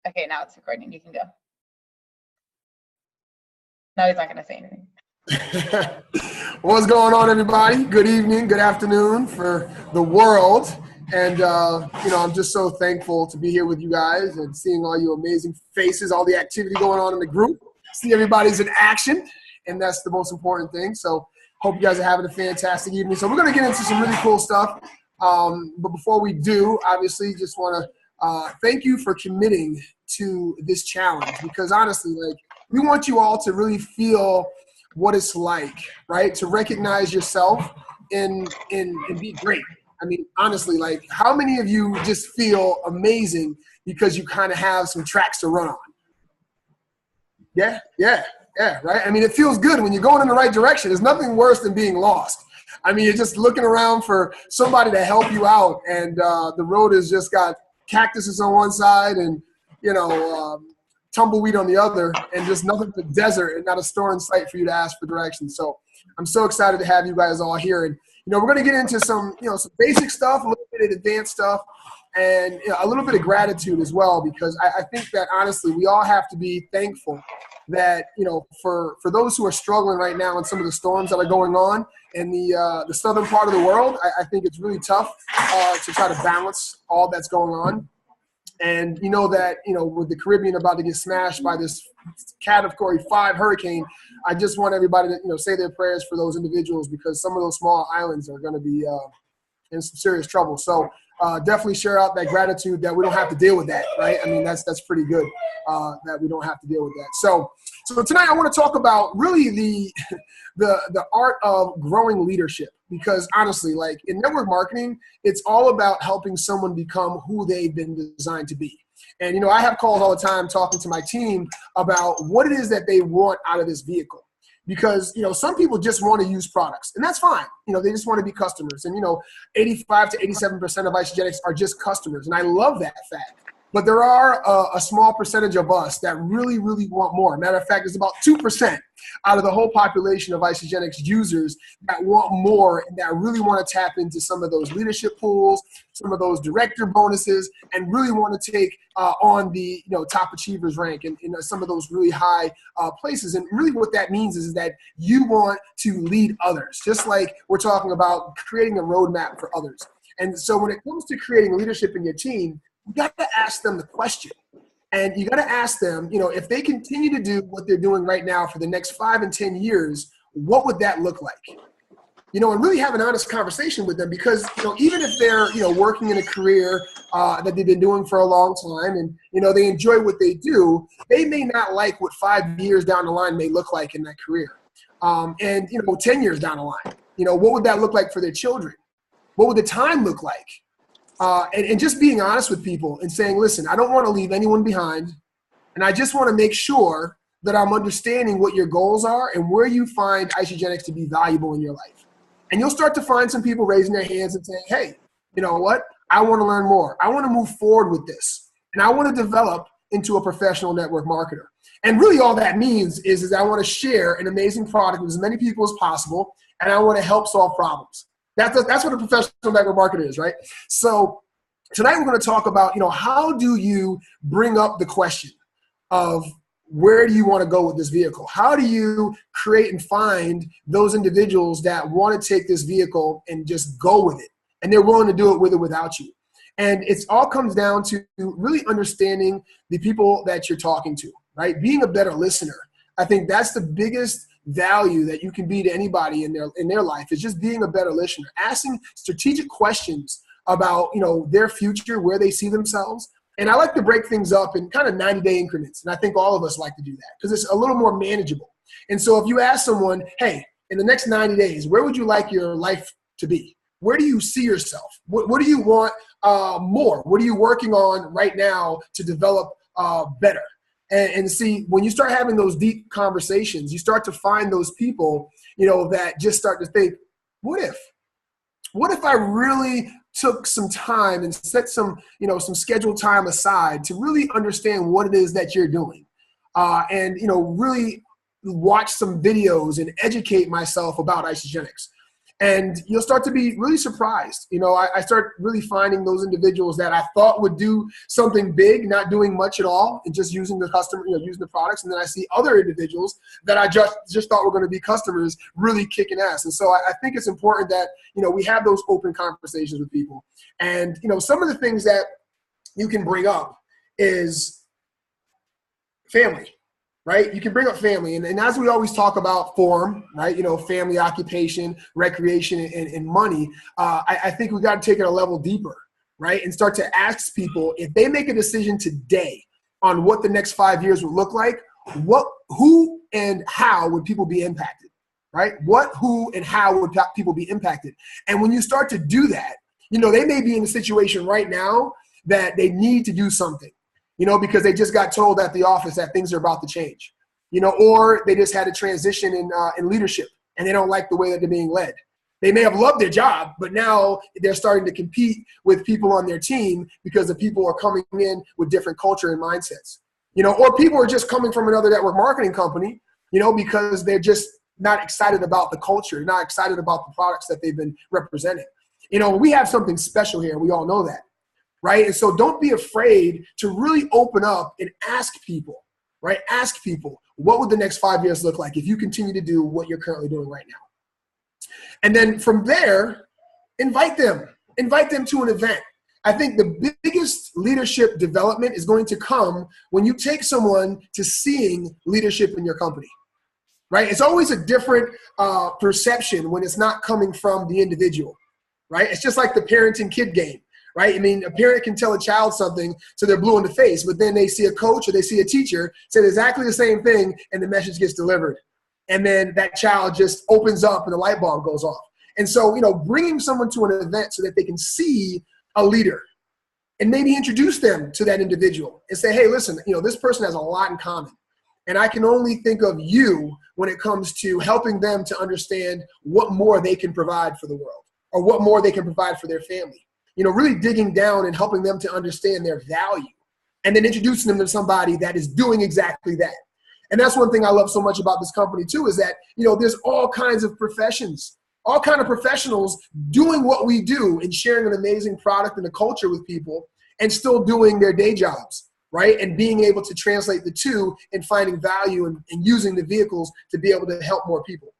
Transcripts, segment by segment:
Okay, now it's recording. You can go. No, he's not going to say anything. What's going on, everybody? Good evening, good afternoon for the world. And, I'm just so thankful to be here with you guys and seeing all you amazing faces, all the activity going on in the group. See everybody's in action, and that's the most important thing. So hope you guys are having a fantastic evening. So we're going to get into some really cool stuff. But before we do, obviously, just want to thank you for committing to this challenge, because honestly, we want you all to really feel what it's like, right? To recognize yourself and be great. I mean, honestly, how many of you just feel amazing because you kind of have some tracks to run on? Yeah, right? I mean, it feels good when you're going in the right direction. There's nothing worse than being lost. I mean, you're just looking around for somebody to help you out, and the road has just got cactuses on one side and, tumbleweed on the other, and just nothing but desert and not a store in sight for you to ask for directions. So I'm so excited to have you guys all here. And, we're going to get into some basic stuff, a little bit of advanced stuff, and a little bit of gratitude as well, because I think that honestly, we all have to be thankful that, for those who are struggling right now in some of the storms that are going on in the southern part of the world. I think it's really tough to try to balance all that's going on. And with the Caribbean about to get smashed by this Category 5 hurricane, I just want everybody to say their prayers for those individuals, because some of those small islands are going to be in some serious trouble. So definitely share out that gratitude that we don't have to deal with that, right? I mean, that's pretty good that we don't have to deal with that. So tonight I want to talk about really the art of growing leadership, because honestly, in network marketing, it's all about helping someone become who they've been designed to be. And, I have calls all the time talking to my team about what it is that they want out of this vehicle. Because, some people just want to use products, and that's fine. They just want to be customers. And, 85 to 87% of Isogenics are just customers. And I love that fact. But there are a small percentage of us that really, really want more. Matter of fact, it's about 2% out of the whole population of Isogenics users that want more and that really want to tap into some of those leadership pools, some of those director bonuses, and really want to take on the top achievers rank and some of those really high places. And really what that means is that you want to lead others, just like we're talking about creating a roadmap for others. And so when it comes to creating leadership in your team, you got to ask them the question. And you got to ask them, if they continue to do what they're doing right now for the next 5 and 10 years, what would that look like? And really have an honest conversation with them, because, even if they're, working in a career that they've been doing for a long time and, they enjoy what they do, they may not like what 5 years down the line may look like in that career. And 10 years down the line, what would that look like for their children? What would the time look like? And just being honest with people and saying, listen, I don't want to leave anyone behind. And I just want to make sure that I'm understanding what your goals are and where you find Isogenics to be valuable in your life. And you'll start to find some people raising their hands and saying, hey, you know what? I want to learn more. I want to move forward with this. And I want to develop into a professional network marketer. And really all that means is I want to share an amazing product with as many people as possible. And I want to help solve problems. That's what a professional network marketer is, right? So tonight we're going to talk about, how do you bring up the question of where do you want to go with this vehicle? How do you create and find those individuals that want to take this vehicle and just go with it? And they're willing to do it with or without you. And it all comes down to really understanding the people that you're talking to, right? Being a better listener. I think that's the biggest value that you can be to anybody in their life, is just being a better listener, asking strategic questions about, their future, where they see themselves. And I like to break things up in kind of 90-day increments. And I think all of us like to do that because it's a little more manageable. And so if you ask someone, hey, in the next 90 days, where would you like your life to be? Where do you see yourself? What do you want more? What are you working on right now to develop better? And see, when you start having those deep conversations, you start to find those people, that just start to think, what if I really took some time and set some scheduled time aside to really understand what it is that you're doing, and, really watch some videos and educate myself about Isogenics. And you'll start to be really surprised. I start really finding those individuals that I thought would do something big, not doing much at all, and just using the customer, using the products. And then I see other individuals that I just thought were going to be customers really kicking ass. And so I think it's important that, we have those open conversations with people. And, some of the things that you can bring up is family. Right? You can bring up family. And as we always talk about form, right? Family, occupation, recreation, and money, I think we got to take it a level deeper, right? And start to ask people, if they make a decision today on what the next 5 years would look like, who and how would people be impacted, right? Who and how would people be impacted? And when you start to do that, they may be in a situation right now that they need to do something. Because they just got told at the office that things are about to change, or they just had a transition in leadership and they don't like the way that they're being led. They may have loved their job, but now they're starting to compete with people on their team because the people are coming in with different culture and mindsets, or people are just coming from another network marketing company, because they're just not excited about the culture, not excited about the products that they've been representing. We have something special here. We all know that. Right? And so don't be afraid to really open up and ask people, right? Ask people, what would the next 5 years look like if you continue to do what you're currently doing right now? And then from there, invite them to an event. I think the biggest leadership development is going to come when you take someone to seeing leadership in your company, right? It's always a different perception when it's not coming from the individual, right? It's just like the parent and kid game. Right? I mean, a parent can tell a child something so they're blue in the face, but then they see a coach or they see a teacher say exactly the same thing and the message gets delivered. And then that child just opens up and the light bulb goes off. And so, bringing someone to an event so that they can see a leader and maybe introduce them to that individual and say, hey, listen, this person has a lot in common. And I can only think of you when it comes to helping them to understand what more they can provide for the world or what more they can provide for their family. Really digging down and helping them to understand their value and then introducing them to somebody that is doing exactly that. And that's one thing I love so much about this company too, is that, there's all kinds of professions, all kinds of professionals doing what we do and sharing an amazing product and a culture with people and still doing their day jobs, right? And being able to translate the two and finding value and using the vehicles to be able to help more people.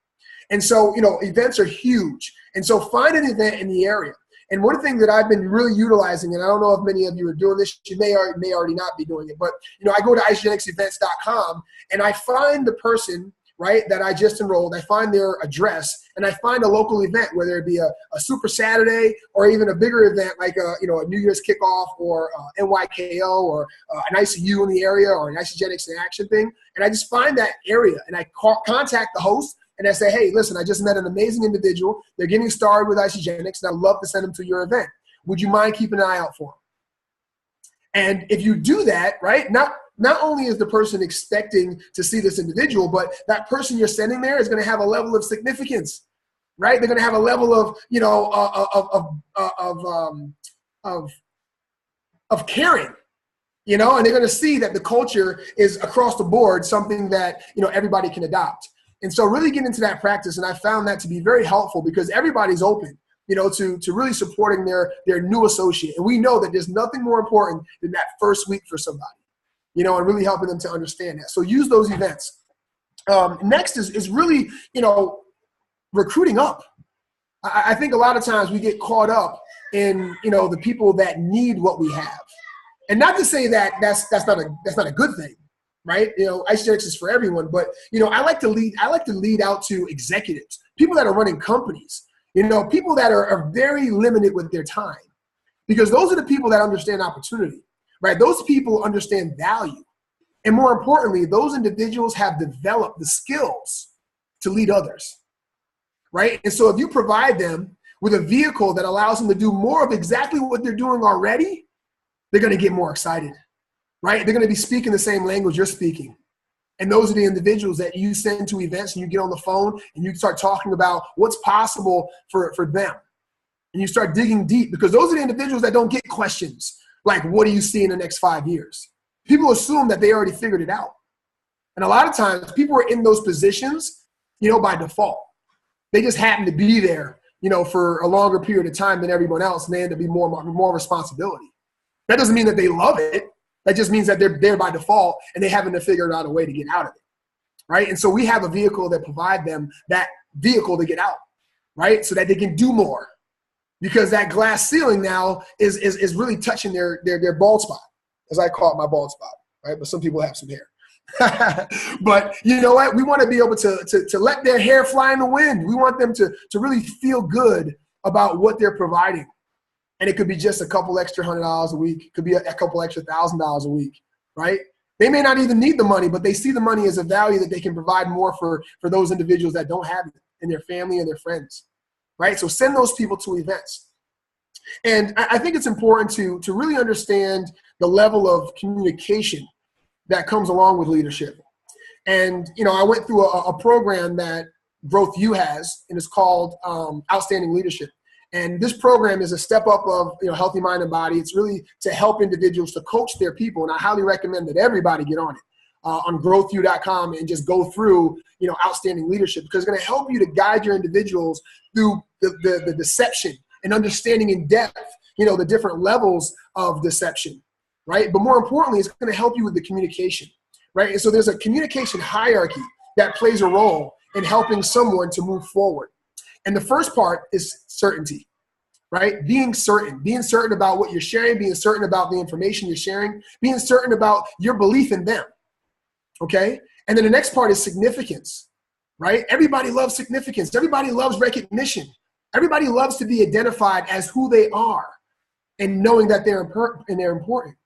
And so, events are huge. And so find an event in the area. And one thing that I've been really utilizing, and I don't know if many of you are doing this, you may already not be doing it, but I go to IceGenixEvents.com and I find the person, right, that I just enrolled. I find their address and I find a local event, whether it be a Super Saturday or even a bigger event like a New Year's kickoff or NYKO or an ICU in the area or an IceGenix in action thing. And I just find that area and I contact the host. And I say, hey, listen, I just met an amazing individual. They're getting started with IceGenix, and I'd love to send them to your event. Would you mind keeping an eye out for them? And if you do that, right, not only is the person expecting to see this individual, but that person you're sending there is going to have a level of significance, right? They're going to have a level of caring, and they're going to see that the culture is across the board something that, everybody can adopt. And so really get into that practice, and I found that to be very helpful because everybody's open, to really supporting their new associate. And we know that there's nothing more important than that first week for somebody, and really helping them to understand that. So use those events. Next is really, recruiting up. I think a lot of times we get caught up in, the people that need what we have. And not to say that that's not a good thing. Right? IceGenix is for everyone, but, I like to lead out to executives, people that are running companies, people that are very limited with their time, because those are the people that understand opportunity, right? Those people understand value. And more importantly, those individuals have developed the skills to lead others, right? And so if you provide them with a vehicle that allows them to do more of exactly what they're doing already, they're going to get more excited. Right? They're going to be speaking the same language you're speaking. And those are the individuals that you send to events and you get on the phone and you start talking about what's possible for them. And you start digging deep because those are the individuals that don't get questions like, what do you see in the next 5 years? People assume that they already figured it out. And a lot of times people are in those positions, by default. They just happen to be there for a longer period of time than everyone else, and they end up being more responsibility. That doesn't mean that they love it. That just means that they're there by default and they haven't figured out a way to get out of it, right? And so we have a vehicle that provide them that vehicle to get out, right? So that they can do more, because that glass ceiling now is really touching their bald spot, as I call it, my bald spot, right? But some people have some hair. But you know what? We want to be able to let their hair fly in the wind. We want them to really feel good about what they're providing. And it could be just a couple extra $100 a week. It could be a couple extra $1,000 a week, right? They may not even need the money, but they see the money as a value that they can provide more for those individuals that don't have it, and their family and their friends, right? So send those people to events. And I think it's important to really understand the level of communication that comes along with leadership. And, I went through a program that Growth U has, and it's called Outstanding Leadership. And this program is a step up of Healthy Mind and Body. It's really to help individuals to coach their people. And I highly recommend that everybody get on it on growthu.com and just go through Outstanding Leadership, because it's going to help you to guide your individuals through the deception and understanding in depth the different levels of deception, right? But more importantly, it's going to help you with the communication, right? And so there's a communication hierarchy that plays a role in helping someone to move forward. And the first part is certainty, right? Being certain about what you're sharing, being certain about the information you're sharing, being certain about your belief in them, okay? And then the next part is significance, right? Everybody loves significance. Everybody loves recognition. Everybody loves to be identified as who they are and knowing that they're important.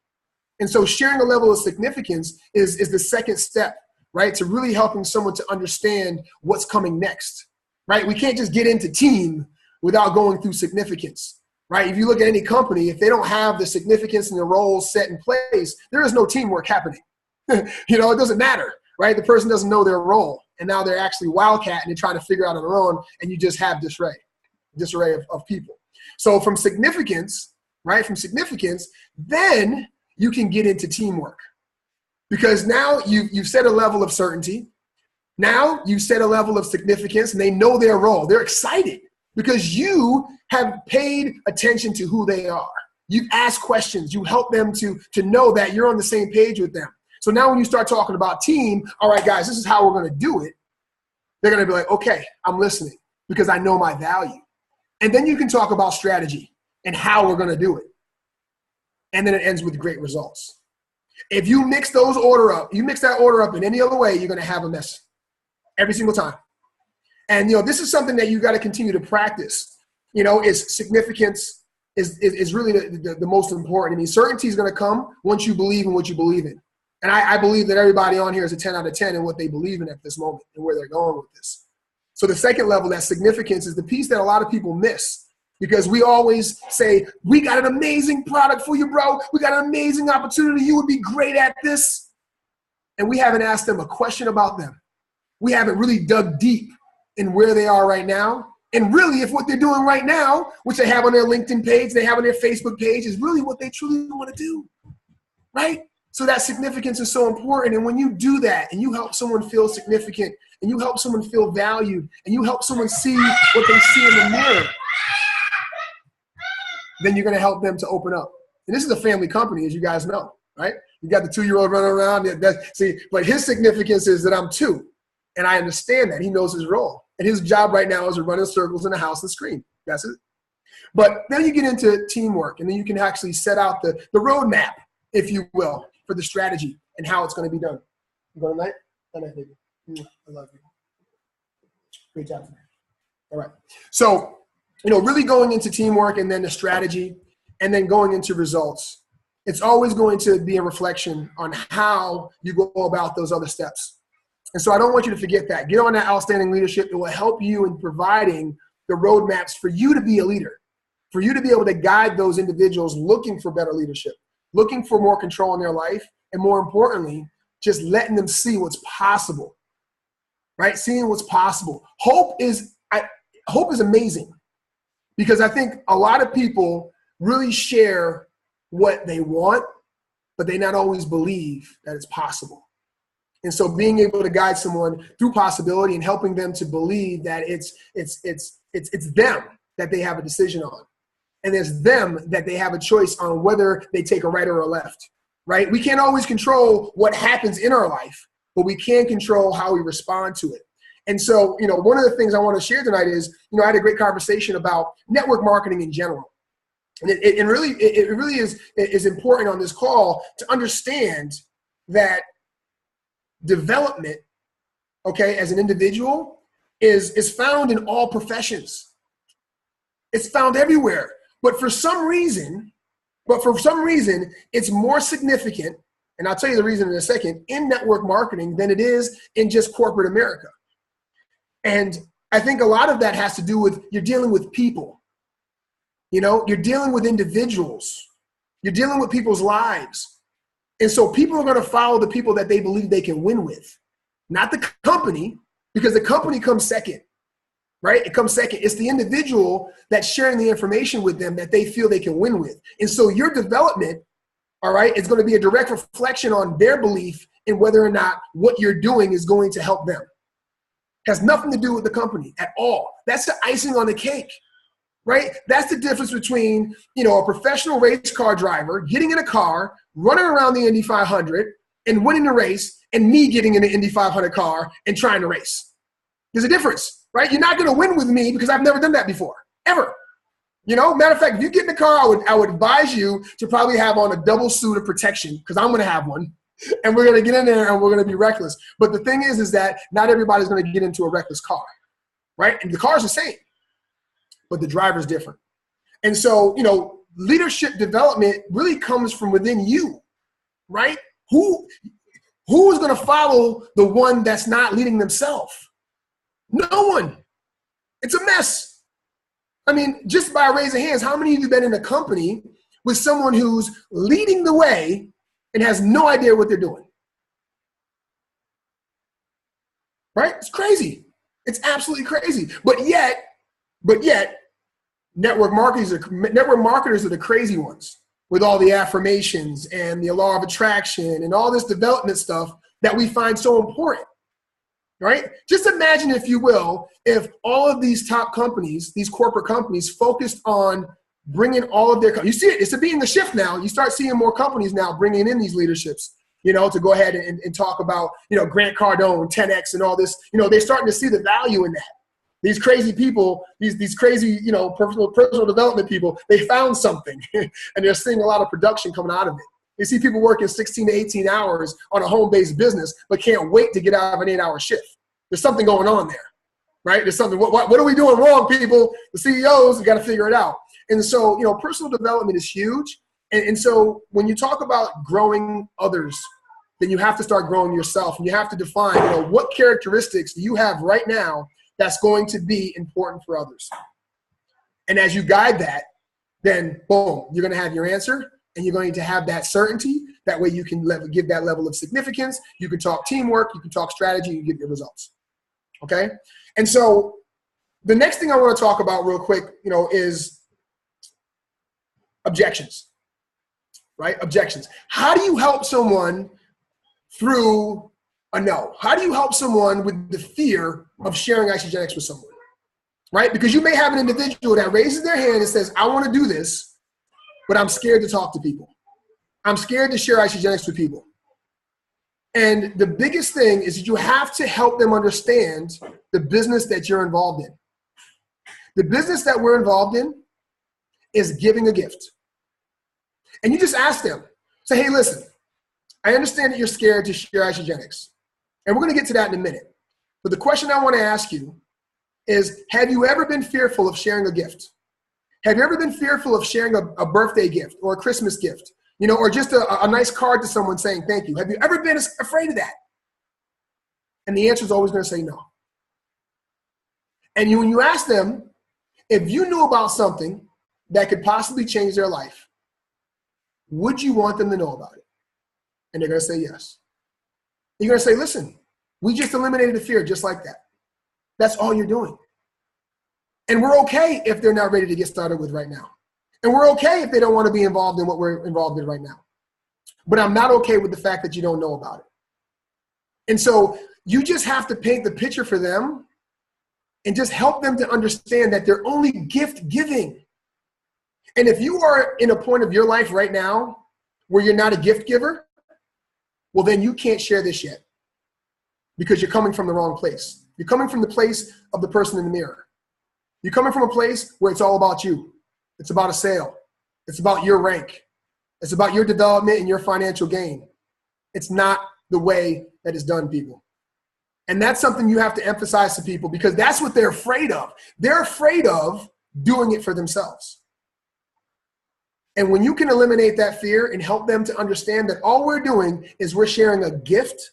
And so sharing a level of significance is the second step, right? To really helping someone to understand what's coming next. Right? We can't just get into team without going through significance, right? If you look at any company, if they don't have the significance and the roles set in place, there is no teamwork happening. It doesn't matter, right? The person doesn't know their role, and now they're actually wildcat and they're trying to figure out on their own, and you just have disarray of people. So from significance, right? From significance, then you can get into teamwork, because now you've set a level of certainty. Now you set a level of significance, and they know their role. They're excited because you have paid attention to who they are. You've asked questions. You help them to know that you're on the same page with them. So now when you start talking about team, all right, guys, this is how we're going to do it. They're going to be like, okay, I'm listening because I know my value. And then you can talk about strategy and how we're going to do it. And then it ends with great results. If you mix that order up in any other way, you're going to have a mess. Every single time. And, this is something that you got to continue to practice. Is significance is really the most important. I mean, certainty is going to come once you believe in what you believe in. And I believe that everybody on here is a 10 out of 10 in what they believe in at this moment and where they're going with this. So the second level, that significance, is the piece that a lot of people miss, because we always say, we got an amazing product for you, bro. We got an amazing opportunity. You would be great at this. And we haven't asked them a question about them. We haven't really dug deep in where they are right now. And really, if what they're doing right now, which they have on their LinkedIn page, they have on their Facebook page, is really what they truly want to do, right? So that significance is so important. And when you do that and you help someone feel significant and you help someone feel valued and you help someone see what they see in the mirror, then you're going to help them to open up. And this is a family company, as you guys know, right? You got the 2-year-old running around. But his significance is that I'm 2. And I understand that. He knows his role. And his job right now is to run in circles in the house and scream. That's it. But then you get into teamwork, and then you can actually set out the roadmap, if you will, for the strategy and how it's going to be done. You going tonight? Good night, baby. I love you. Great job tonight. All right. So, really going into teamwork and then the strategy and then going into results. It's always going to be a reflection on how you go about those other steps. And so I don't want you to forget that. Get on that outstanding leadership. It will help you in providing the roadmaps for you to be a leader, for you to be able to guide those individuals looking for better leadership, looking for more control in their life, and more importantly, just letting them see what's possible, right? Seeing what's possible. Hope is amazing, because I think a lot of people really share what they want, but they not always believe that it's possible. And so being able to guide someone through possibility and helping them to believe that it's them, that they have a decision on. And it's them that they have a choice on whether they take a right or a left, right? We can't always control what happens in our life, but we can control how we respond to it. And so, one of the things I want to share tonight is, I had a great conversation about network marketing in general. And it really is important on this call to understand that development, okay, as an individual is found in all professions. It's found everywhere. But for some reason, it's more significant, and I'll tell you the reason in a second, in network marketing than it is in just corporate America. And I think a lot of that has to do with you're dealing with people. You're dealing with individuals. You're dealing with people's lives. And so people are going to follow the people that they believe they can win with, not the company, because the company comes second. Right? It comes second. It's the individual that's sharing the information with them that they feel they can win with. And so your development, all right, is going to be a direct reflection on their belief in whether or not what you're doing is going to help them. It has nothing to do with the company at all. That's the icing on the cake, right? That's the difference between, a professional race car driver getting in a car, running around the Indy 500 and winning the race, and me getting in the Indy 500 car and trying to race. There's a difference. Right? You're not going to win with me because I've never done that before, ever. Matter of fact, if you get in the car, I would advise you to probably have on a double suit of protection because I'm going to have one, and we're going to get in there and we're going to be reckless. But the thing is that not everybody's going to get into a reckless car, right? And the car's the same, but the driver's different. And so, leadership development really comes from within you, right? Who is going to follow the one that's not leading themselves? No one. It's a mess. I mean, just by raising hands, how many of you have been in a company with someone who's leading the way and has no idea what they're doing? Right? It's crazy. It's absolutely crazy. But yet, network marketers are the crazy ones with all the affirmations and the law of attraction and all this development stuff that we find so important. Right? Just imagine, if you will, if all of these top companies, these corporate companies, focused on bringing all of their, you see it, it's being a shift now. You start seeing more companies now bringing in these leaderships, to go ahead and talk about, Grant Cardone, 10X and all this. They're starting to see the value in that. These crazy people, these crazy, personal development people, they found something and they're seeing a lot of production coming out of it. You see people working 16 to 18 hours on a home-based business, but can't wait to get out of an 8-hour shift. There's something going on there, right? There's something. What are we doing wrong, people? The CEOs have got to figure it out. And so, personal development is huge. And so when you talk about growing others, then you have to start growing yourself. And you have to define, what characteristics do you have right now that's going to be important for others. And as you guide that, then boom, you're going to have your answer. And you're going to have that certainty. That way you can give that level of significance. You can talk teamwork. You can talk strategy. You get your results. Okay? And so the next thing I want to talk about real quick, is objections. Right? Objections. How do you help someone through a no? How do you help someone with the fear of sharing Isagenix with someone? Right? Because you may have an individual that raises their hand and says, I want to do this, but I'm scared to talk to people. I'm scared to share Isagenix with people. And the biggest thing is that you have to help them understand the business that you're involved in. The business that we're involved in is giving a gift. And you just ask them, say, hey, listen, I understand that you're scared to share Isagenix. And we're going to get to that in a minute. But the question I want to ask you is, have you ever been fearful of sharing a gift? Have you ever been fearful of sharing a birthday gift or a Christmas gift, or just a nice card to someone saying thank you? Have you ever been afraid of that? And the answer is always going to say no. And when you ask them, if you knew about something that could possibly change their life, would you want them to know about it? And they're going to say yes. You're going to say, listen, we just eliminated the fear just like that. That's all you're doing. And we're okay if they're not ready to get started with right now. And we're okay if they don't want to be involved in what we're involved in right now. But I'm not okay with the fact that you don't know about it. And so you just have to paint the picture for them and just help them to understand that they're only gift giving. And if you are in a point of your life right now where you're not a gift giver, well, then you can't share this yet because you're coming from the wrong place. You're coming from the place of the person in the mirror. You're coming from a place where it's all about you. It's about a sale. It's about your rank. It's about your development and your financial gain. It's not the way that it's done, people. And that's something you have to emphasize to people because that's what they're afraid of. They're afraid of doing it for themselves. And when you can eliminate that fear and help them to understand that all we're doing is we're sharing a gift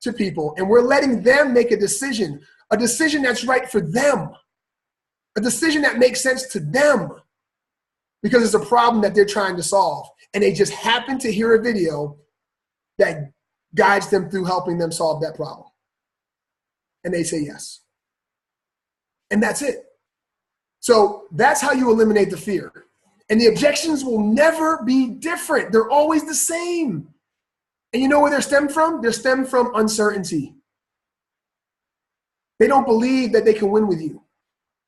to people and we're letting them make a decision that's right for them, a decision that makes sense to them because it's a problem that they're trying to solve. And they just happen to hear a video that guides them through helping them solve that problem. And they say yes. And that's it. So that's how you eliminate the fear. And the objections will never be different. They're always the same. And you know where they're stemmed from? They're stemmed from uncertainty. They don't believe that they can win with you.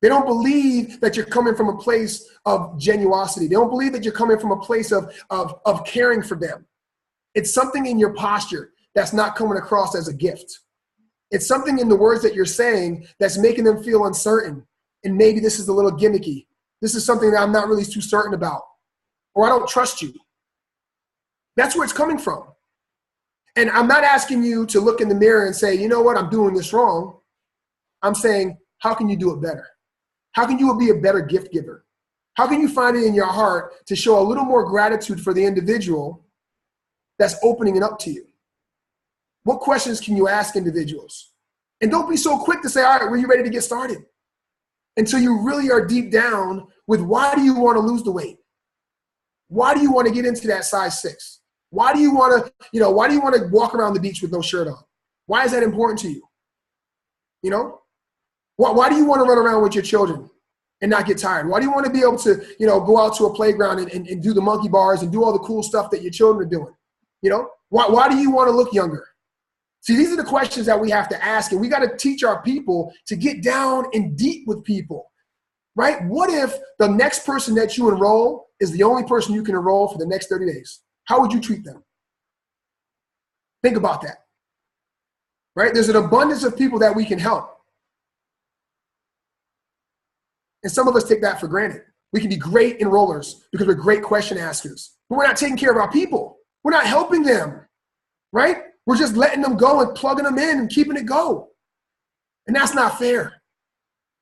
They don't believe that you're coming from a place of genuosity. They don't believe that you're coming from a place of caring for them. It's something in your posture that's not coming across as a gift. It's something in the words that you're saying that's making them feel uncertain. And maybe this is a little gimmicky. This is something that I'm not really too certain about. Or I don't trust you. That's where it's coming from. And I'm not asking you to look in the mirror and say, you know what, I'm doing this wrong. I'm saying, how can you do it better? How can you be a better gift giver? How can you find it in your heart to show a little more gratitude for the individual that's opening it up to you? What questions can you ask individuals? And don't be so quick to say, all right, were you ready to get started? Until you really are deep down with why do you want to lose the weight? Why do you want to get into that size 6? Why do you want to, walk around the beach with no shirt on? Why is that important to you? You know? Why do you want to run around with your children and not get tired? Why do you want to be able to, go out to a playground and do the monkey bars and do all the cool stuff that your children are doing? Why do you want to look younger? See, these are the questions that we have to ask, and we got to teach our people to get down and deep with people, right? What if the next person that you enroll is the only person you can enroll for the next 30 days? How would you treat them? Think about that, right? There's an abundance of people that we can help. And some of us take that for granted. We can be great enrollers because we're great question askers, but we're not taking care of our people. We're not helping them, right? We're just letting them go and plugging them in and keeping it go. And that's not fair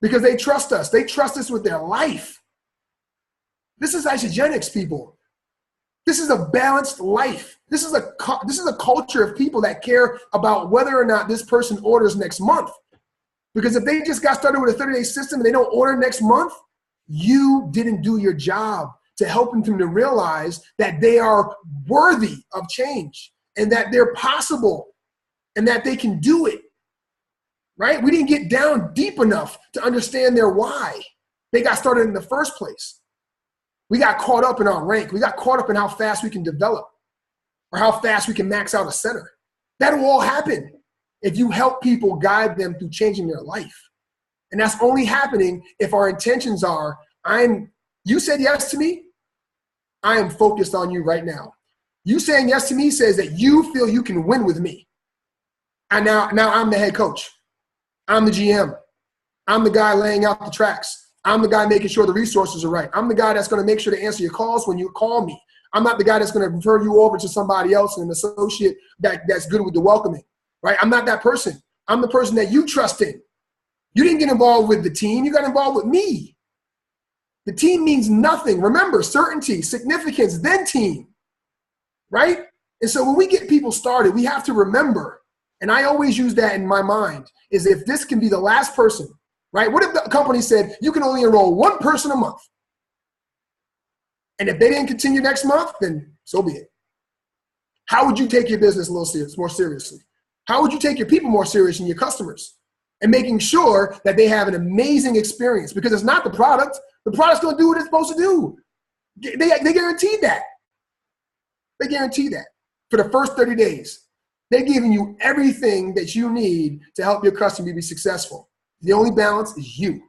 because they trust us. They trust us with their life. This is isogenics, people. This is a balanced life. This is a culture of people that care about whether or not this person orders next month. Because if they just got started with a 30-day system and they don't order next month, you didn't do your job to help them to realize that they are worthy of change and that they're possible and that they can do it, right? We didn't get down deep enough to understand their why they got started in the first place. We got caught up in our rank. We got caught up in how fast we can develop or how fast we can max out a center. That'll all happen if you help people guide them through changing their life. And that's only happening if our intentions are, you said yes to me, I am focused on you right now. You saying yes to me says that you feel you can win with me. And now I'm the head coach. I'm the GM. I'm the guy laying out the tracks. I'm the guy making sure the resources are right. I'm the guy that's going to make sure to answer your calls when you call me. I'm not the guy that's going to refer you over to somebody else and an associate that's good with the welcoming, right? I'm not that person. I'm the person that you trust in. You didn't get involved with the team. You got involved with me. The team means nothing. Remember, certainty, significance, then team, right? And so when we get people started, we have to remember, and I always use that in my mind, is if this can be the last person, right? What if the company said you can only enroll one person a month? And if they didn't continue next month, then so be it. How would you take your business a little more seriously? How would you take your people more seriously and your customers? And making sure that they have an amazing experience, because it's not the product. The product's going to do what it's supposed to do. They guaranteed that. They guarantee that for the first 30 days. They're giving you everything that you need to help your customer be successful. The only balance is you,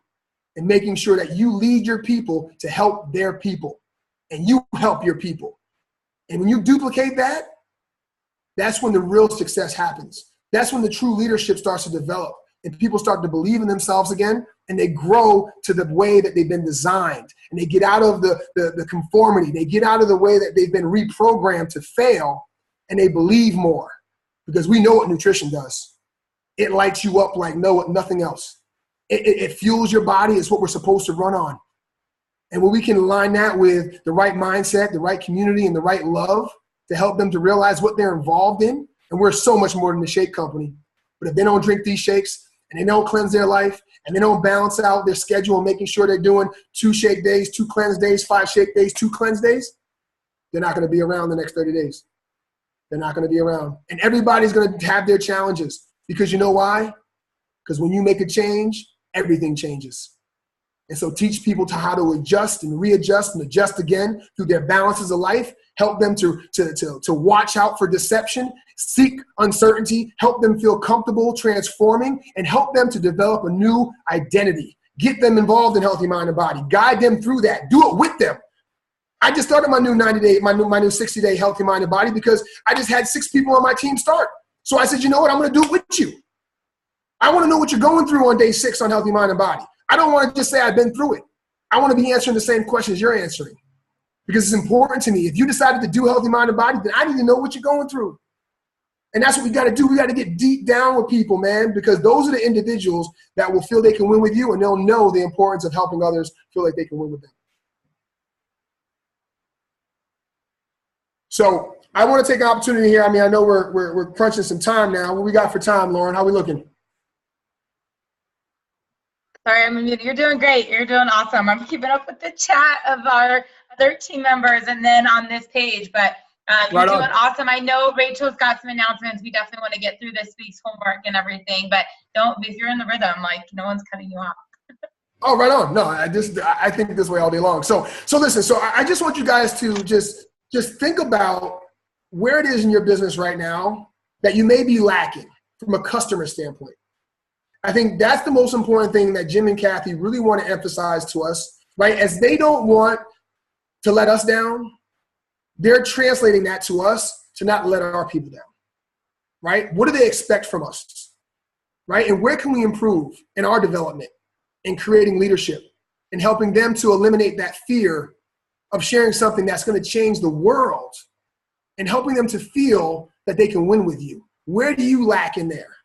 and making sure that you lead your people to help their people, and you help your people. And when you duplicate that, that's when the real success happens. That's when the true leadership starts to develop, and people start to believe in themselves again, and they grow to the way that they've been designed, and they get out of the conformity. They get out of the way that they've been reprogrammed to fail, and they believe more, because we know what nutrition does. It lights you up like nothing else. It fuels your body. It's what we're supposed to run on. And when we can align that with the right mindset, the right community, and the right love to help them to realize what they're involved in, and we're so much more than a shake company. But if they don't drink these shakes, and they don't cleanse their life, and they don't balance out their schedule and making sure they're doing 2 shake days, 2 cleanse days, 5 shake days, 2 cleanse days, they're not going to be around the next 30 days. They're not going to be around. And everybody's going to have their challenges, because you know why? Because when you make a change, everything changes. And so teach people how to adjust and readjust and adjust again through their balances of life. Help them to watch out for deception, seek uncertainty, help them feel comfortable transforming, and help them to develop a new identity. Get them involved in Healthy Mind and Body. Guide them through that. Do it with them. I just started my new 90-day, my new 60-day Healthy Mind and Body, because I just had 6 people on my team start. So I said, you know what? I'm going to do it with you. I want to know what you're going through on day 6 on Healthy Mind and Body. I don't want to just say I've been through it. I want to be answering the same questions you're answering, because it's important to me. If you decided to do Healthy Mind and Body, then I need to know what you're going through. And that's what we got to do. We got to get deep down with people, man, because those are the individuals that will feel they can win with you, and they'll know the importance of helping others feel like they can win with them. So I want to take an opportunity here. I mean, I know we're crunching some time now. What we got for time, Lauren? How we looking? Sorry, I'm muted. You're doing great. You're doing awesome. I'm keeping up with the chat of our other team members and then on this page, but you're doing awesome. I know Rachel's got some announcements. We definitely want to get through this week's homework and everything, but if you're in the rhythm, like, no one's cutting you off. Oh, right on. No, I think this way all day long. So listen, so I just want you guys to just think about where it is in your business right now that you may be lacking from a customer standpoint. I think that's the most important thing that Jim and Kathy really want to emphasize to us, right? As they don't want to let us down, they're translating that to us to not let our people down, right? What do they expect from us, right? And where can we improve in our development in creating leadership and helping them to eliminate that fear of sharing something that's going to change the world and helping them to feel that they can win with you? Where do you lack in there?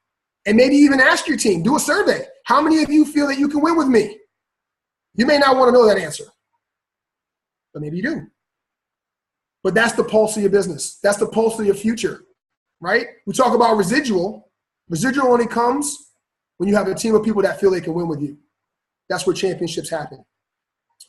And maybe even ask your team, do a survey. How many of you feel that you can win with me? You may not want to know that answer, but maybe you do. But that's the pulse of your business. That's the pulse of your future, right? We talk about residual. Residual only comes when you have a team of people that feel they can win with you. That's where championships happen.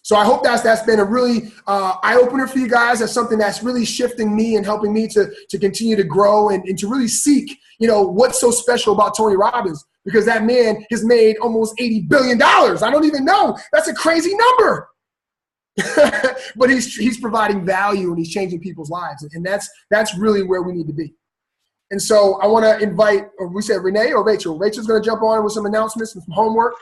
So I hope that's been a really eye-opener for you guys. That's something that's really shifting me and helping me to continue to grow and to really seek, what's so special about Tony Robbins, because that man has made almost $80 billion. I don't even know. That's a crazy number. But he's providing value and he's changing people's lives. And that's really where we need to be. And so I want to invite, or we said Renee or Rachel. Rachel's going to jump on with some announcements and some homework.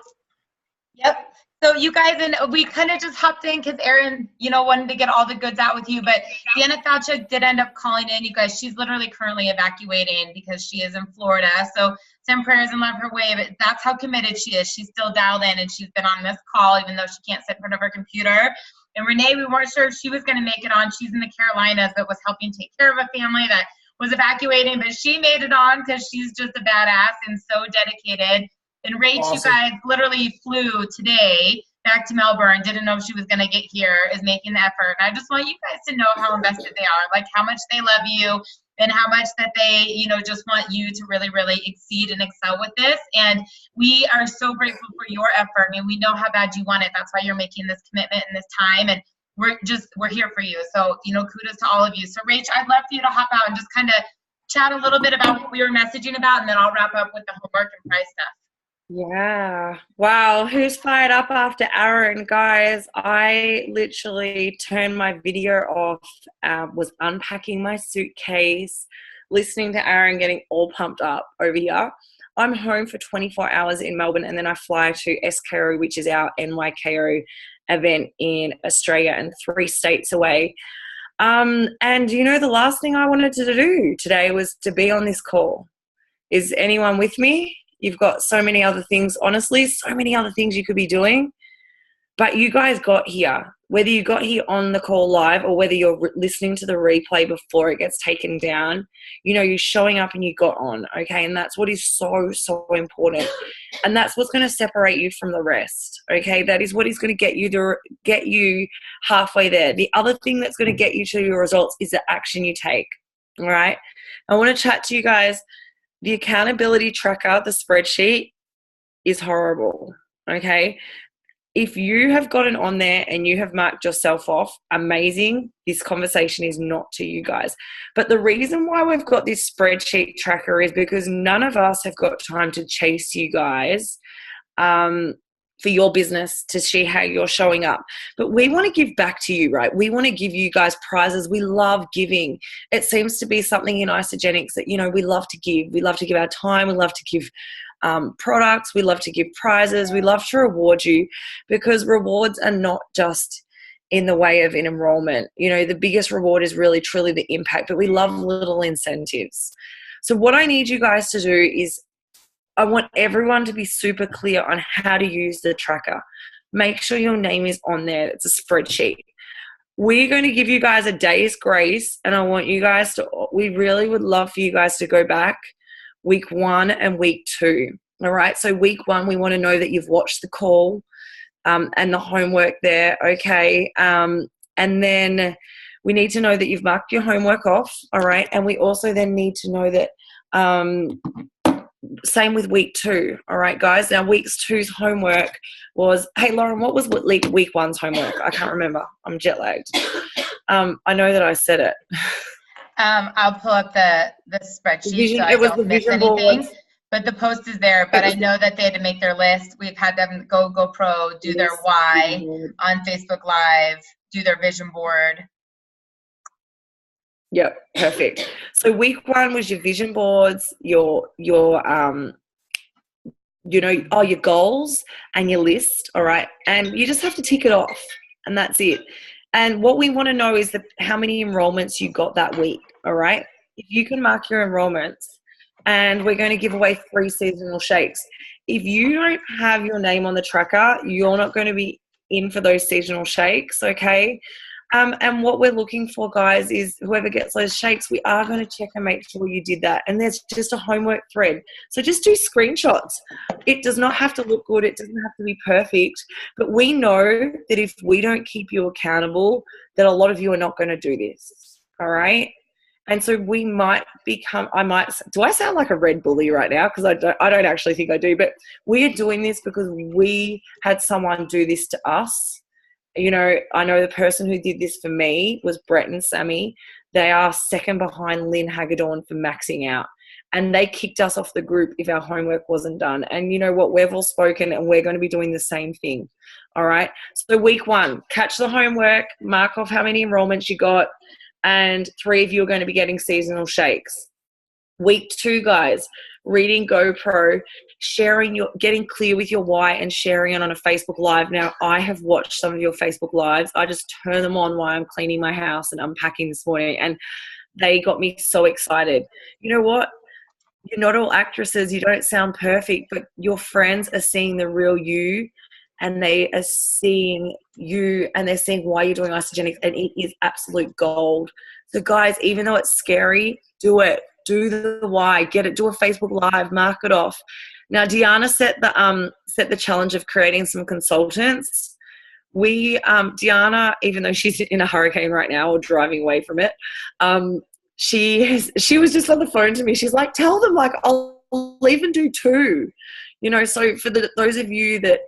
Yep. So you guys, and we kind of just hopped in because Erin, wanted to get all the goods out with you. But Deanna Falchuk did end up calling in. You guys, she's literally currently evacuating because she is in Florida. So send prayers and love her way. But that's how committed she is. She's still dialed in and she's been on this call, even though she can't sit in front of her computer. And Renee, we weren't sure if she was going to make it on. She's in the Carolinas, but was helping take care of a family that was evacuating. But she made it on because she's just a badass and so dedicated. And Rach, awesome. You guys literally flew today back to Melbourne, didn't know she was going to get here, is making the effort. And I just want you guys to know how invested they are, like how much they love you and how much that they, just want you to really, really exceed and excel with this. And we are so grateful for your effort. I mean, we know how bad you want it. That's why you're making this commitment and this time. And we're here for you. So, kudos to all of you. So Rach, I'd love for you to hop out and just kind of chat a little bit about what we were messaging about, and then I'll wrap up with the homework and prize stuff. Yeah. Wow. Who's fired up after Aaron? Guys, I literally turned my video off, was unpacking my suitcase, listening to Aaron getting all pumped up over here. I'm home for 24 hours in Melbourne, and then I fly to SKO, which is our NYKO event in Australia and 3 states away. And, you know, the last thing I wanted to do today was to be on this call. Is anyone with me? You've got so many other things, honestly, so many other things you could be doing. But you guys got here, whether you got here on the call live or whether you're listening to the replay before it gets taken down, you know, you're showing up and you got on, okay? And that's what is so, so important. And that's what's going to separate you from the rest, okay? That is what is going to get you halfway there. The other thing that's going to get you to your results is the action you take, all right? I want to chat to you guys. The accountability tracker, the spreadsheet, is horrible, okay? If you have gotten on there and you have marked yourself off, amazing. This conversation is not to you guys. But the reason why we've got this spreadsheet tracker is because none of us have got time to chase you guys for your business to see how you're showing up. But we want to give back to you, right? We want to give you guys prizes. We love giving. It seems to be something in Isogenics that, you know, we love to give. We love to give our time. We love to give products. We love to give prizes. We love to reward you, because rewards are not just in the way of an enrollment. You know, the biggest reward is really truly the impact, but we love little incentives. So what I need you guys to do is, I want everyone to be super clear on how to use the tracker. Make sure your name is on there. It's a spreadsheet. We're going to give you guys a day's grace, and I want you guys to, we really would love for you guys to go back week 1 and week 2. All right. So week 1, we want to know that you've watched the call and the homework there. Okay. And then we need to know that you've marked your homework off. All right. And we also then need to know that, same with week 2. All right, guys. Now week 2's homework was, hey, Lauren, what was week 1's homework? I can't remember. I'm jet lagged. I know that I said it. I'll pull up the spreadsheet so I don't miss anything. But the post is there. But I know that they had to make their list. We've had them go GoPro, do their why on Facebook Live, do their vision board. Yep, perfect. So week 1 was your vision boards, your your goals and your list. All right, and you just have to tick it off, and that's it. And what we want to know is how many enrollments you got that week, all right? If you can mark your enrollments, and we're going to give away 3 seasonal shakes. If you don't have your name on the tracker, you're not going to be in for those seasonal shakes, okay? And what we're looking for, guys, is whoever gets those shakes, we are going to check and make sure you did that. And there's just a homework thread. So just do screenshots. It does not have to look good. It doesn't have to be perfect. But we know that if we don't keep you accountable, that a lot of you are not going to do this. All right? And so we might become, do I sound like a red bully right now? Because I don't actually think I do. But we are doing this because we had someone do this to us. You know, I know the person who did this for me was Brett and Sammy. They are second behind Lynn Hagedorn for maxing out. And they kicked us off the group if our homework wasn't done. And you know what? We've all spoken, and we're going to be doing the same thing. All right? So week 1, catch the homework, mark off how many enrollments you got, and 3 of you are going to be getting seasonal shakes. Week 2, guys, reading GoPro, getting clear with your why and sharing it on a Facebook Live. Now, I have watched some of your Facebook Lives. I just turn them on while I'm cleaning my house and unpacking this morning, and they got me so excited. You know what? You're not all actresses. You don't sound perfect, but your friends are seeing the real you, and they are seeing you, and they're seeing why you're doing Isogenics, and it is absolute gold. So, guys, even though it's scary, do it. Do the why. Get it. Do a Facebook Live. Mark it off. Now, Deanna set the challenge of creating some consultants. Deanna, even though she's in a hurricane right now or driving away from it, she was just on the phone to me. She's like, tell them, like, I'll even do 2. You know, so for those of you that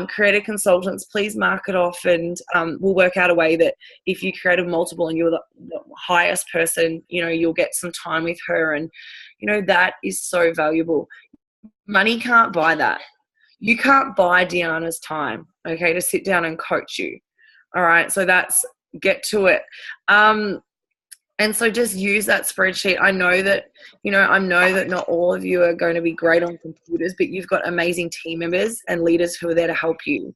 created consultants, please mark it off, and we'll work out a way that if you created multiple and you're the highest person, you know, you'll get some time with her, and you know, that is so valuable. Money can't buy that. You can't buy Deanna's time, okay, to sit down and coach you. All right, so get to it. And so just use that spreadsheet. I know that not all of you are going to be great on computers, but you've got amazing team members and leaders who are there to help you.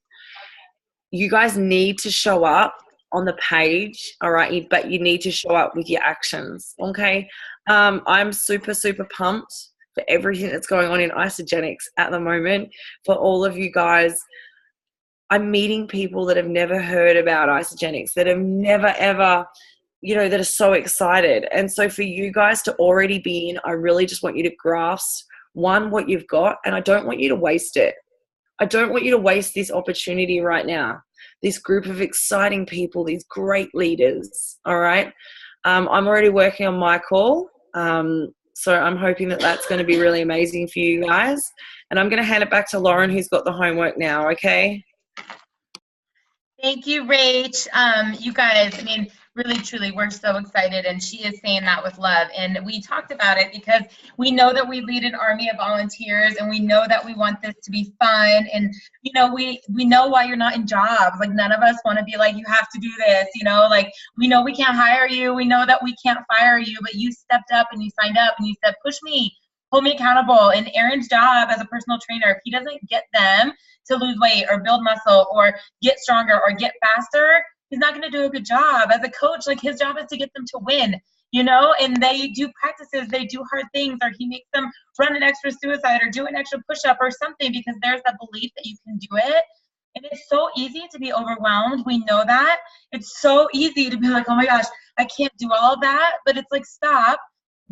You guys need to show up on the page, all right? But you need to show up with your actions, okay? I'm super, super pumped for everything that's going on in Isagenix at the moment. For all of you guys, I'm meeting people that have never heard about Isagenix, that have never, ever, that are so excited. And so for you guys to already be in, I really just want you to grasp, one, what you've got, and I don't want you to waste it. I don't want you to waste this opportunity right now, this group of exciting people, these great leaders, all right? I'm already working on my call, so I'm hoping that that's going to be really amazing for you guys. And I'm going to hand it back to Lauren, who's got the homework now, okay? Thank you, Rach. You guys, I mean, really, truly, we're so excited, and she is saying that with love. And we talked about it because we know that we lead an army of volunteers, and we know that we want this to be fun. And, we know why you're not in jobs. Like, none of us want to be like, you have to do this, like, we know we can't hire you. We know that we can't fire you, but you stepped up and you signed up and you said, push me, hold me accountable. And Aaron's job as a personal trainer, if he doesn't get them to lose weight or build muscle or get stronger or get faster, he's not going to do a good job. As a coach, like, his job is to get them to win, and they do practices, they do hard things, or he makes them run an extra suicide or do an extra push-up or something because there's that belief that you can do it. And it's so easy to be overwhelmed. We know that. It's so easy to be like, oh my gosh, I can't do all of that. But it's like, stop,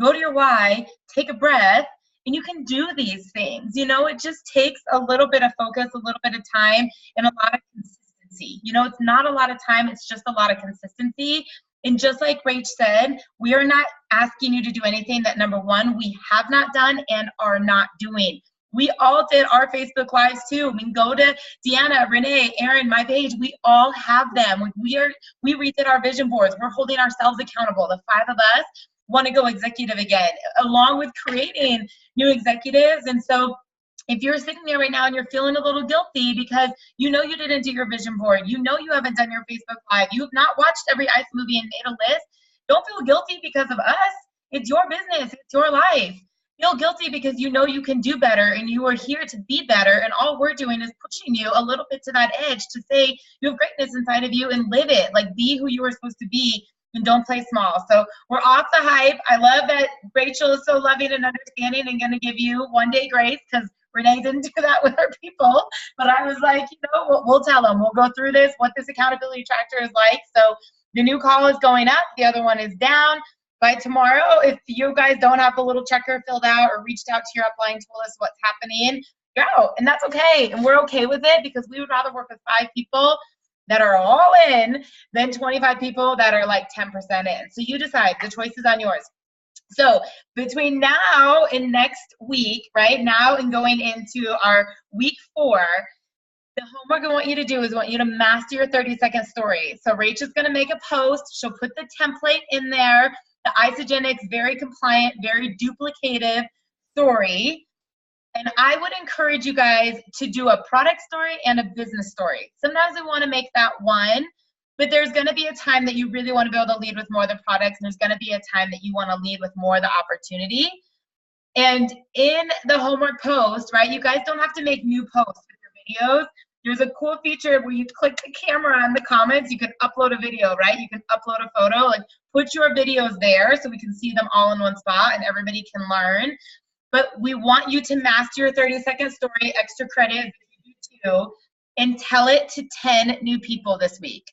go to your why, take a breath, and you can do these things. It just takes a little bit of focus, a little bit of time, and a lot of consistency. It's not a lot of time, it's just a lot of consistency. And just like Rach said, we are not asking you to do anything that, number one, we have not done and are not doing. We all did our Facebook Lives too. I mean, go to Deanna, Renee, Aaron, my page. We all have them. We redid our vision boards. We're holding ourselves accountable. The 5 of us want to go executive again, along with creating new executives. And so if you're sitting there right now and you're feeling a little guilty because you didn't do your vision board, you haven't done your Facebook Live, you have not watched every ICE movie and made a list, don't feel guilty because of us. It's your business. It's your life. Feel guilty because you can do better, and you are here to be better, and all we're doing is pushing you a little bit to that edge to say you have greatness inside of you and live it. Like, be who you are supposed to be and don't play small. So we're off the hype. I love that Rachel is so loving and understanding and going to give you 1 day grace, because Renee didn't do that with her people. But I was like, we'll tell them. We'll go through this, what this accountability tracker is like. So the new call is going up. The other one is down. By tomorrow, if you guys don't have the little checker filled out or reached out to your upline, told us what's happening, you're out. And that's okay. And we're okay with it, because we would rather work with 5 people that are all in than 25 people that are like 10% in. So you decide. The choice is on yours. So between now and next week, right now and going into our week 4, the homework I want you to do is I want you to master your 30-second story. So Rachel's going to make a post. She'll put the template in there, the Isagenix, very compliant, very duplicative story. And I would encourage you guys to do a product story and a business story. Sometimes we want to make that one, but there's going to be a time that you really want to be able to lead with more of the products, and there's going to be a time that you want to lead with more of the opportunity. And in the homework post, right, you guys don't have to make new posts with your videos. There's a cool feature where you click the camera in the comments. You can upload a video, right? You can upload a photo. Like, put your videos there so we can see them all in one spot and everybody can learn. But we want you to master your 30-second story, extra credit if you do too, and tell it to 10 new people this week.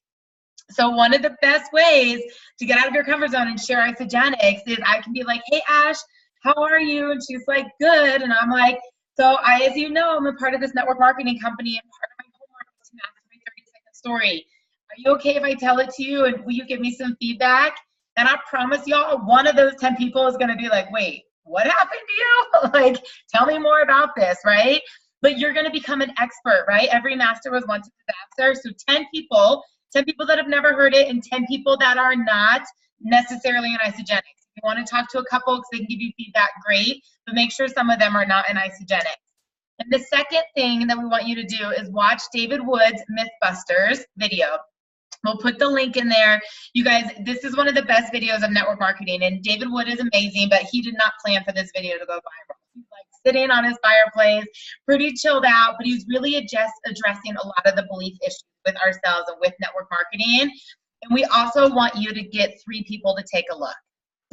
So one of the best ways to get out of your comfort zone and share Isagenix is I can be like, hey, Ash, how are you? And she's like, good. And I'm like, so as you know, I'm a part of this network marketing company, and part of my homework is to master my 30-second story. Are you okay if I tell it to you, and will you give me some feedback? And I promise y'all, one of those 10 people is going to be like, wait, what happened to you? Like, tell me more about this, right? But you're going to become an expert, right? Every master was once a disaster. So 10 people that have never heard it, and 10 people that are not necessarily in Isagenix. If you want to talk to a couple because they can give you feedback, great, but make sure some of them are not in Isagenix. And the second thing that we want you to do is watch David Wood's Mythbusters video. We'll put the link in there. You guys, this is one of the best videos of network marketing, and David Wood is amazing, but he did not plan for this video to go viral. He's like sitting on his fireplace, pretty chilled out, but he's really just addressing a lot of the belief issues with ourselves and with network marketing. And we also want you to get 3 people to take a look.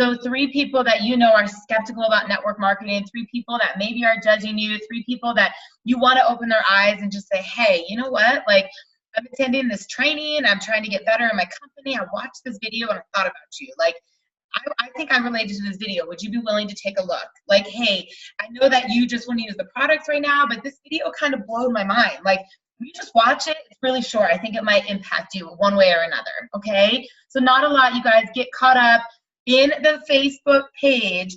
So 3 people that you know are skeptical about network marketing, 3 people that maybe are judging you, 3 people that you want to open their eyes and just say, hey, you know what? Like, I'm attending this training. I'm trying to get better in my company. I watched this video and I thought about you. Like, I think I'm related to this video. Would you be willing to take a look? Like, hey, I know that you just want to use the products right now, but this video kind of blew my mind. Like, when you just watch it, it's really short. I think it might impact you one way or another, okay? So not a lot, you guys. Get caught up in the Facebook page.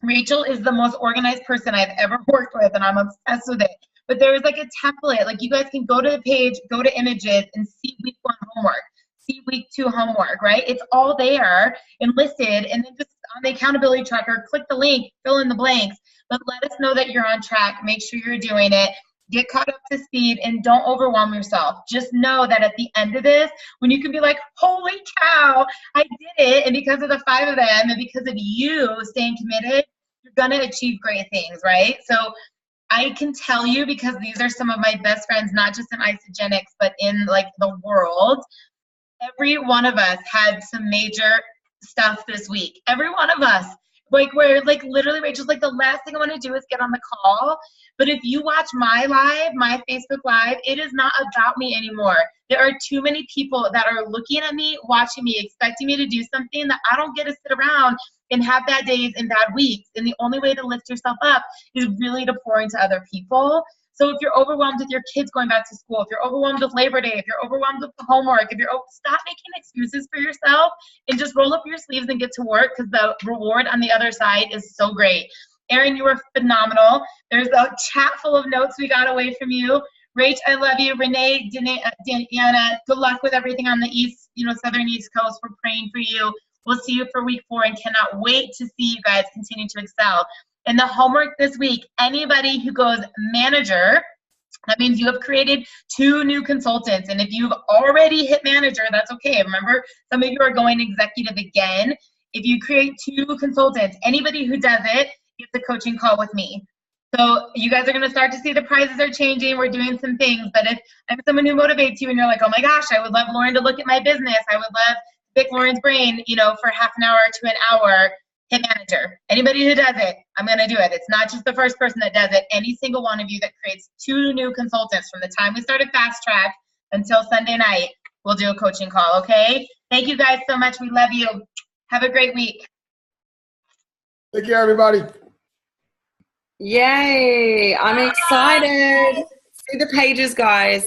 Rachel is the most organized person I've ever worked with, and I'm obsessed with it. But there's like a template. Like, you guys can go to the page, go to images, and see week 1 homework, see week 2 homework, right? It's all there and listed. And then just on the accountability tracker, click the link, fill in the blanks. But let us know that you're on track. Make sure you're doing it. Get caught up to speed, and don't overwhelm yourself. Just know that at the end of this, when you can be like, holy cow, I did it. And because of the 5 of them and because of you staying committed, you're going to achieve great things, right? So I can tell you, because these are some of my best friends, not just in Isogenics, but in like the world, every one of us had some major stuff this week. Every one of us. Like, where like literally Rachel's like, the last thing I want to do is get on the call. But if you watch my live, my Facebook live, it is not about me anymore. There are too many people that are looking at me, watching me, expecting me to do something that I don't get to sit around and have bad days and bad weeks. And the only way to lift yourself up is really to pour into other people. So if you're overwhelmed with your kids going back to school, if you're overwhelmed with Labor Day, if you're overwhelmed with the homework, stop making excuses for yourself and just roll up your sleeves and get to work, because the reward on the other side is so great. Erin, you were phenomenal. There's a chat full of notes we got away from you. Rach, I love you. Renee, Deanna, good luck with everything on the East, Southern East Coast. We're praying for you. We'll see you for week 4 and cannot wait to see you guys continue to excel. And the homework this week, anybody who goes manager, that means you have created 2 new consultants. And if you've already hit manager, that's okay. Remember, some of you are going executive again. If you create 2 consultants, anybody who does it gets a coaching call with me. So you guys are going to start to see the prizes are changing. We're doing some things. But if I'm someone who motivates you and you're like, oh my gosh, I would love Lauren to look at my business. I would love to pick Lauren's brain, for half an hour to an hour, hit manager. Anybody who does it, I'm going to do it. It's not just the first person that does it. Any single one of you that creates 2 new consultants from the time we started Fast Track until Sunday night, we'll do a coaching call, okay? Thank you guys so much. We love you. Have a great week. Take care, everybody. Yay. I'm excited. See the pages, guys.